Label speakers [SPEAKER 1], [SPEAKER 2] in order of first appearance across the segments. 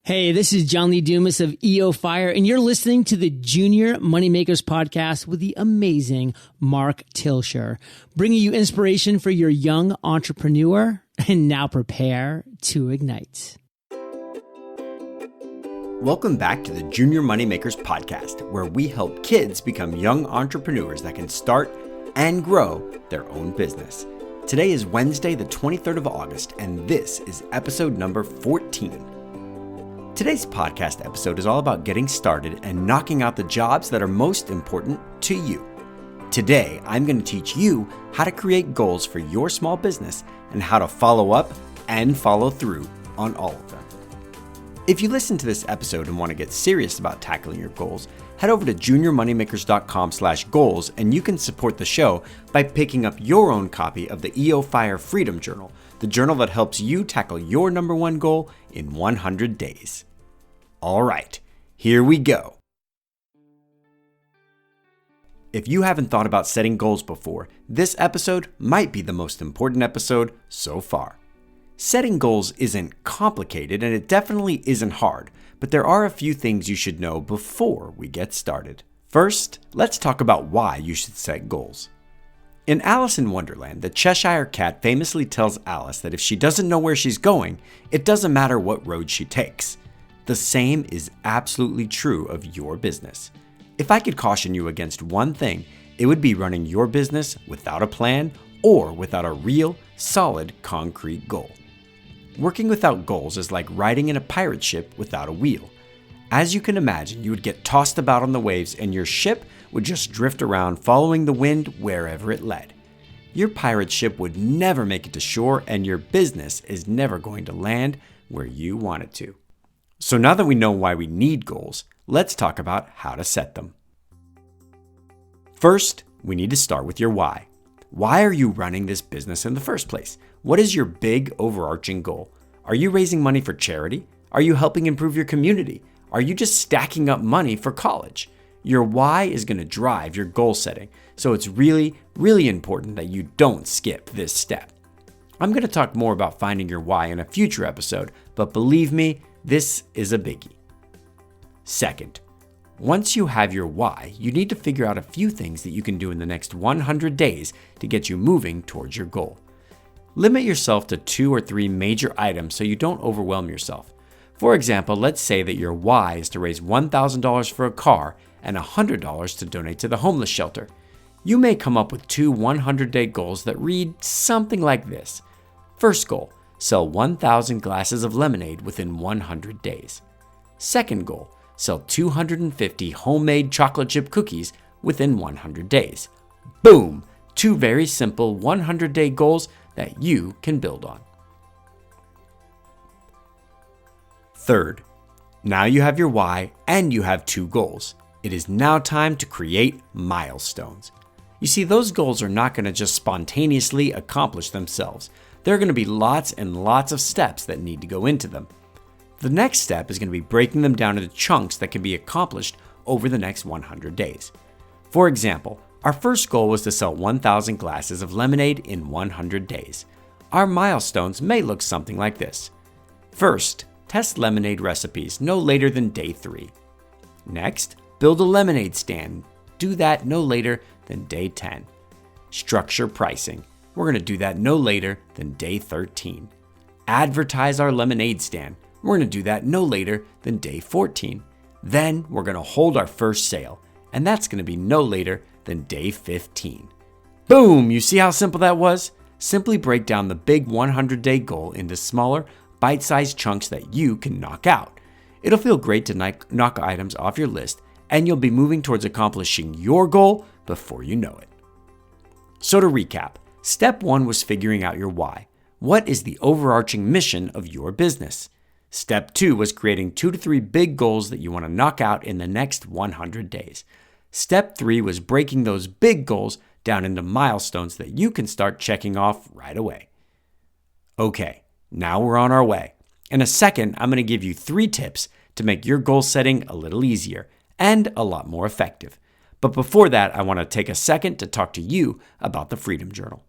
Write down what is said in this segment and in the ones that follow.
[SPEAKER 1] Hey, this is John Lee Dumas of EO Fire, and you're listening to the Junior Moneymakers podcast with the amazing Mark Tilsher, bringing you inspiration for your young entrepreneur. And now prepare to ignite.
[SPEAKER 2] Welcome back to the Junior Moneymakers podcast, where we help kids become young entrepreneurs that can start and grow their own business. Today is Wednesday, the 23rd of August, and this is episode number 14. Today's podcast episode is all about getting started and knocking out the jobs that are most important to you. Today, I'm going to teach you how to create goals for your small business and how to follow up and follow through on all of them. If you listen to this episode and want to get serious about tackling your goals, head over to juniormoneymakers.com/goals and you can support the show by picking up your own copy of the EO Fire Freedom Journal, the journal that helps you tackle your number one goal in 100 days. All right, here we go. If you haven't thought about setting goals before, this episode might be the most important episode so far. Setting goals isn't complicated and it definitely isn't hard, but there are a few things you should know before we get started. First, let's talk about why you should set goals. In Alice in Wonderland, the Cheshire Cat famously tells Alice that if she doesn't know where she's going, it doesn't matter what road she takes. The same is absolutely true of your business. If I could caution you against one thing, it would be running your business without a plan or without a real, solid, concrete goal. Working without goals is like riding in a pirate ship without a wheel. As you can imagine, you would get tossed about on the waves and your ship would just drift around following the wind wherever it led. Your pirate ship would never make it to shore and your business is never going to land where you want it to. So now that we know why we need goals, let's talk about how to set them. First, we need to start with your why. Why are you running this business in the first place? What is your big overarching goal? Are you raising money for charity? Are you helping improve your community? Are you just stacking up money for college? Your why is going to drive your goal setting, so it's really, really important that you don't skip this step. I'm going to talk more about finding your why in a future episode, but believe me, this is a biggie. Second, once you have your why, you need to figure out a few things that you can do in the next 100 days to get you moving towards your goal. Limit yourself to 2 or 3 major items so you don't overwhelm yourself. For example, let's say that your why is to raise $1,000 for a car and $100 to donate to the homeless shelter. You may come up with 2 100-day goals that read something like this. First goal, sell 1,000 glasses of lemonade within 100 days. Second goal, sell 250 homemade chocolate chip cookies within 100 days. Boom! 2 very simple 100-day goals that you can build on. Third, now you have your why and you have 2 goals. It is now time to create milestones. You see, those goals are not going to just spontaneously accomplish themselves. There are going to be lots and lots of steps that need to go into them. The next step is going to be breaking them down into chunks that can be accomplished over the next 100 days. For example, our first goal was to sell 1,000 glasses of lemonade in 100 days. Our milestones may look something like this. First, test lemonade recipes no later than day 3. Next, build a lemonade stand. Do that no later than day 10. Structure pricing. We're going to do that no later than day 13. Advertise our lemonade stand. We're going to do that no later than day 14. Then we're going to hold our first sale, and that's going to be no later than day 15. Boom! You see how simple that was? Simply break down the big 100-day goal into smaller, bite-sized chunks that you can knock out. It'll feel great to knock items off your list, and you'll be moving towards accomplishing your goal before you know it. So to recap, step 1 was figuring out your why. What is the overarching mission of your business? Step 2 was creating 2 to 3 big goals that you want to knock out in the next 100 days. Step 3 was breaking those big goals down into milestones that you can start checking off right away. Okay, now we're on our way. In a second, I'm going to give you 3 tips to make your goal setting a little easier and a lot more effective. But before that, I want to take a second to talk to you about the Freedom Journal.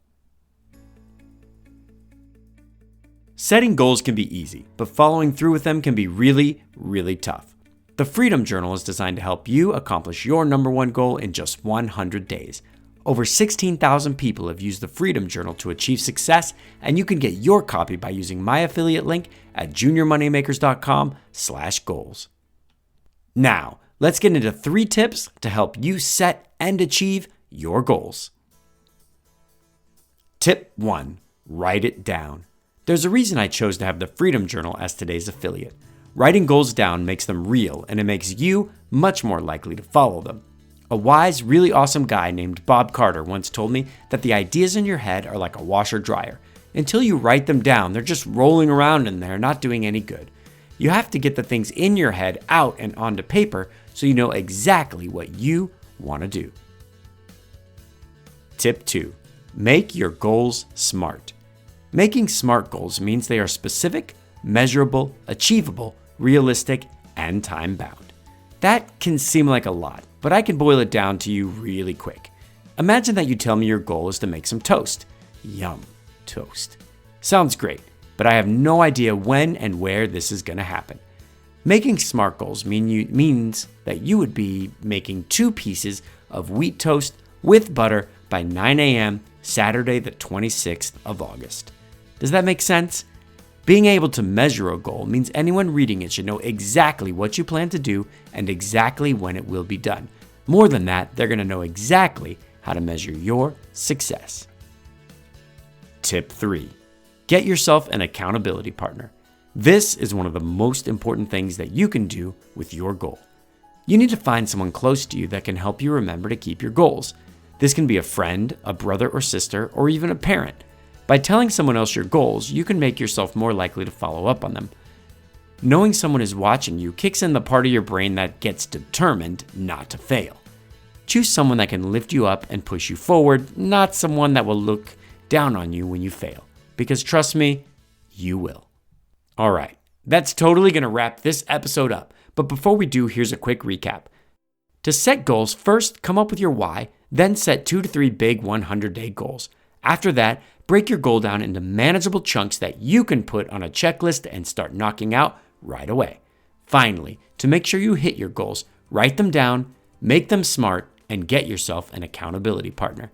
[SPEAKER 2] Setting goals can be easy, but following through with them can be really, really tough. The Freedom Journal is designed to help you accomplish your number one goal in just 100 days. Over 16,000 people have used the Freedom Journal to achieve success, and you can get your copy by using my affiliate link at juniormoneymakers.com/goals. Now, let's get into 3 tips to help you set and achieve your goals. Tip 1. Write it down. There's a reason I chose to have the Freedom Journal as today's affiliate. Writing goals down makes them real, and it makes you much more likely to follow them. A wise, really awesome guy named Bob Carter once told me that the ideas in your head are like a washer-dryer. Until you write them down, they're just rolling around in there, not doing any good. You have to get the things in your head out and onto paper so you know exactly what you want to do. Tip 2. Make your goals SMART. Making SMART goals means they are specific, measurable, achievable, realistic, and time-bound. That can seem like a lot, but I can boil it down to you really quick. Imagine that you tell me your goal is to make some toast. Yum, toast. Sounds great, but I have no idea when and where this is going to happen. Making SMART goals means that you would be making 2 pieces of wheat toast with butter by 9 a.m. Saturday the 26th of August. Does that make sense? Being able to measure a goal means anyone reading it should know exactly what you plan to do and exactly when it will be done. More than that, they're going to know exactly how to measure your success. Tip 3. Get yourself an accountability partner. This is one of the most important things that you can do with your goal. You need to find someone close to you that can help you remember to keep your goals. This can be a friend, a brother or sister, or even a parent. By telling someone else your goals, you can make yourself more likely to follow up on them. Knowing someone is watching you kicks in the part of your brain that gets determined not to fail. Choose someone that can lift you up and push you forward, not someone that will look down on you when you fail. Because trust me, you will. All right, that's totally going to wrap this episode up. But before we do, here's a quick recap. To set goals, first come up with your why, then set 2 to 3 big 100-day goals. After that, break your goal down into manageable chunks that you can put on a checklist and start knocking out right away. Finally, to make sure you hit your goals, write them down, make them SMART, and get yourself an accountability partner.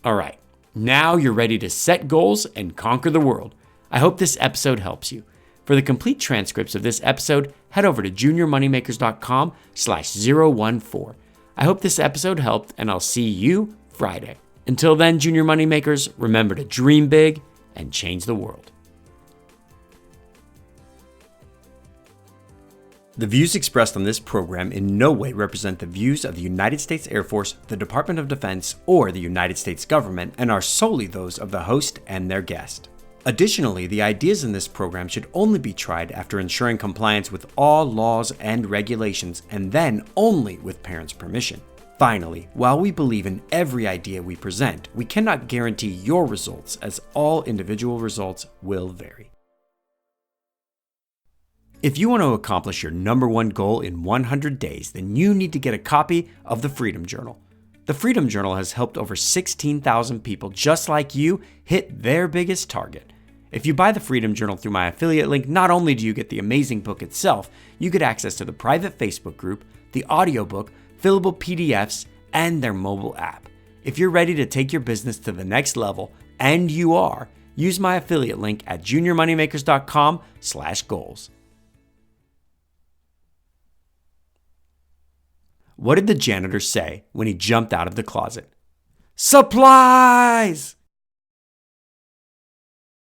[SPEAKER 2] All right, now you're ready to set goals and conquer the world. I hope this episode helps you. For the complete transcripts of this episode, head over to juniormoneymakers.com/014. I hope this episode helped, and I'll see you Friday. Until then, Junior Moneymakers, remember to dream big and change the world. The views expressed on this program in no way represent the views of the United States Air Force, the Department of Defense, or the United States government, and are solely those of the host and their guest. Additionally, the ideas in this program should only be tried after ensuring compliance with all laws and regulations, and then only with parents' permission. Finally, while we believe in every idea we present, we cannot guarantee your results, as all individual results will vary. If you want to accomplish your number one goal in 100 days, then you need to get a copy of the Freedom Journal. The Freedom Journal has helped over 16,000 people just like you hit their biggest target. If you buy the Freedom Journal through my affiliate link, not only do you get the amazing book itself, you get access to the private Facebook group, the audiobook, fillable PDFs, and their mobile app. If you're ready to take your business to the next level, and you are, use my affiliate link at juniormoneymakers.com/goals. What did the janitor say when he jumped out of the closet? Supplies!